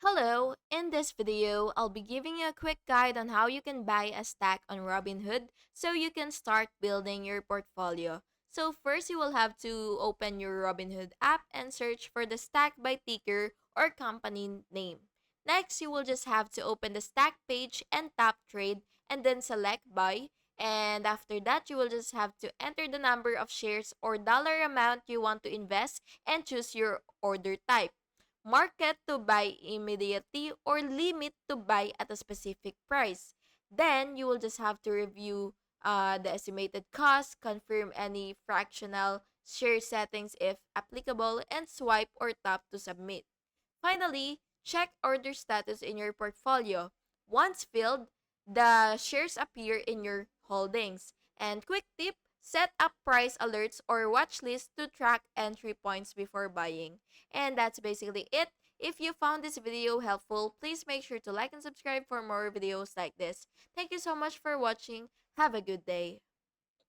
Hello, in this video, I'll be giving you a quick guide on how you can buy a stack on Robinhood so you can start building your portfolio. So first, you will have to open your Robinhood app and search for the stack by ticker or company name. Next, you will just have to open the stack page and tap trade and then select buy. And after that, you will just have to enter the number of shares or dollar amount you want to invest and choose your order type, market to buy immediately, or limit to buy at a specific price. Then you will just have to review the estimated cost, confirm any fractional share settings if applicable, and swipe or tap to submit. Finally, check order status in your portfolio. Once filled, the shares appear in your holdings. And quick tip, set up price alerts or watch lists to track entry points before buying. And that's basically it. If you found this video helpful, please make sure to like and subscribe for more videos like this. Thank you so much for watching. Have a good day.